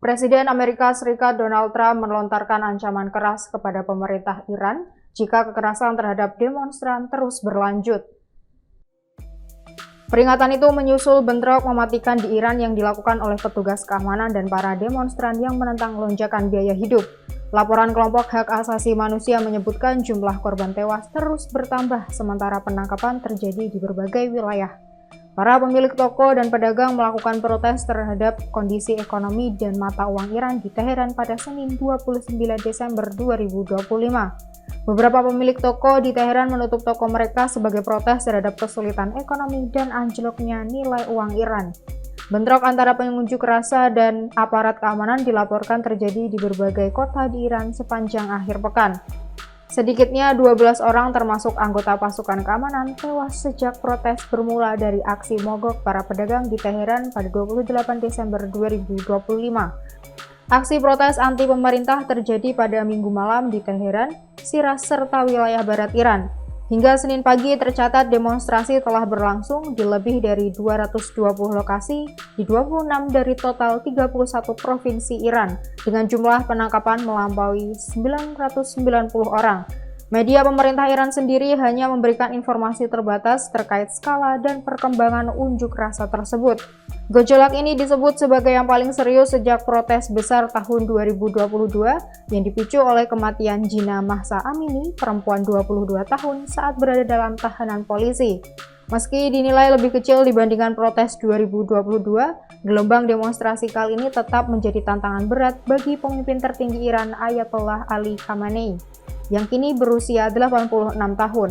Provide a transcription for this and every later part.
Presiden Amerika Serikat Donald Trump melontarkan ancaman keras kepada pemerintah Iran jika kekerasan terhadap demonstran terus berlanjut. Peringatan itu menyusul bentrok mematikan di Iran yang dilakukan oleh petugas keamanan dan para demonstran yang menentang lonjakan biaya hidup. Laporan kelompok hak asasi manusia menyebutkan jumlah korban tewas terus bertambah sementara penangkapan terjadi di berbagai wilayah. Para pemilik toko dan pedagang melakukan protes terhadap kondisi ekonomi dan mata uang Iran di Teheran pada Senin 29 Desember 2025. Beberapa pemilik toko di Teheran menutup toko mereka sebagai protes terhadap kesulitan ekonomi dan anjloknya nilai uang Iran. Bentrok antara pengunjuk rasa dan aparat keamanan dilaporkan terjadi di berbagai kota di Iran sepanjang akhir pekan. Sedikitnya 12 orang termasuk anggota pasukan keamanan tewas sejak protes bermula dari aksi mogok para pedagang di Teheran pada 28 Desember 2025. Aksi protes anti pemerintah terjadi pada Minggu malam di Teheran, Shiraz, serta wilayah barat Iran. Hingga Senin pagi tercatat demonstrasi telah berlangsung di lebih dari 220 lokasi di 26 dari total 31 provinsi Iran, dengan jumlah penangkapan melampaui 990 orang. Media pemerintah Iran sendiri hanya memberikan informasi terbatas terkait skala dan perkembangan unjuk rasa tersebut. Gejolak ini disebut sebagai yang paling serius sejak protes besar tahun 2022 yang dipicu oleh kematian Jina Mahsa Amini, perempuan 22 tahun saat berada dalam tahanan polisi. Meski dinilai lebih kecil dibandingkan protes 2022, gelombang demonstrasi kali ini tetap menjadi tantangan berat bagi pemimpin tertinggi Iran Ayatollah Ali Khamenei, yang kini berusia 86 tahun.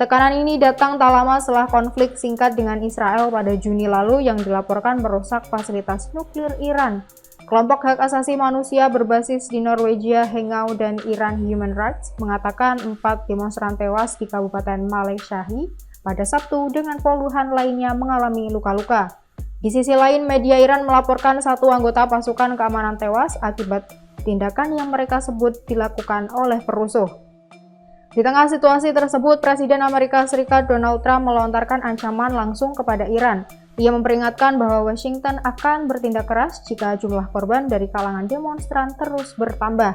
Tekanan ini datang tak lama setelah konflik singkat dengan Israel pada Juni lalu yang dilaporkan merusak fasilitas nuklir Iran. Kelompok hak asasi manusia berbasis di Norwegia, Hengau, dan Iran Human Rights mengatakan 4 demonstran tewas di Kabupaten Maleshahi pada Sabtu dengan puluhan lainnya mengalami luka-luka. Di sisi lain, media Iran melaporkan 1 anggota pasukan keamanan tewas akibat tindakan yang mereka sebut dilakukan oleh perusuh. Di tengah situasi tersebut, Presiden Amerika Serikat Donald Trump melontarkan ancaman langsung kepada Iran. Ia memperingatkan bahwa Washington akan bertindak keras jika jumlah korban dari kalangan demonstran terus bertambah.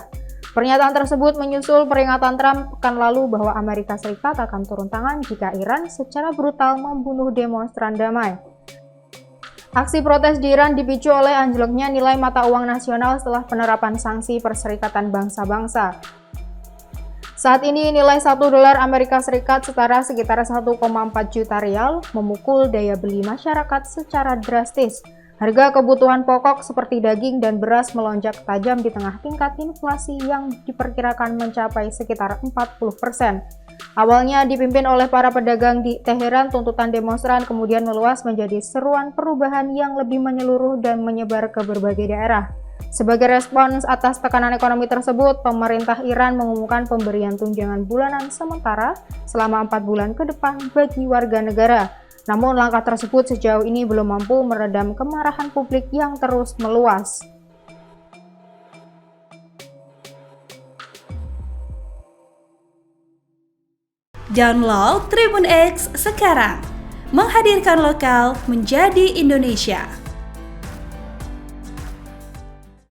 Pernyataan tersebut menyusul peringatan Trump pekan lalu bahwa Amerika Serikat akan turun tangan jika Iran secara brutal membunuh demonstran damai. Aksi protes di Iran dipicu oleh anjloknya nilai mata uang nasional setelah penerapan sanksi Perserikatan Bangsa-Bangsa. Saat ini nilai 1 dolar Amerika Serikat setara sekitar 1,4 juta rial memukul daya beli masyarakat secara drastis. Harga kebutuhan pokok seperti daging dan beras melonjak tajam di tengah tingkat inflasi yang diperkirakan mencapai sekitar 40%. Awalnya dipimpin oleh para pedagang di Teheran, tuntutan demonstran kemudian meluas menjadi seruan perubahan yang lebih menyeluruh dan menyebar ke berbagai daerah. Sebagai respons atas tekanan ekonomi tersebut, pemerintah Iran mengumumkan pemberian tunjangan bulanan sementara selama 4 bulan ke depan bagi warga negara. Namun langkah tersebut sejauh ini belum mampu meredam kemarahan publik yang terus meluas. Download Tribun X sekarang, menghadirkan lokal menjadi Indonesia.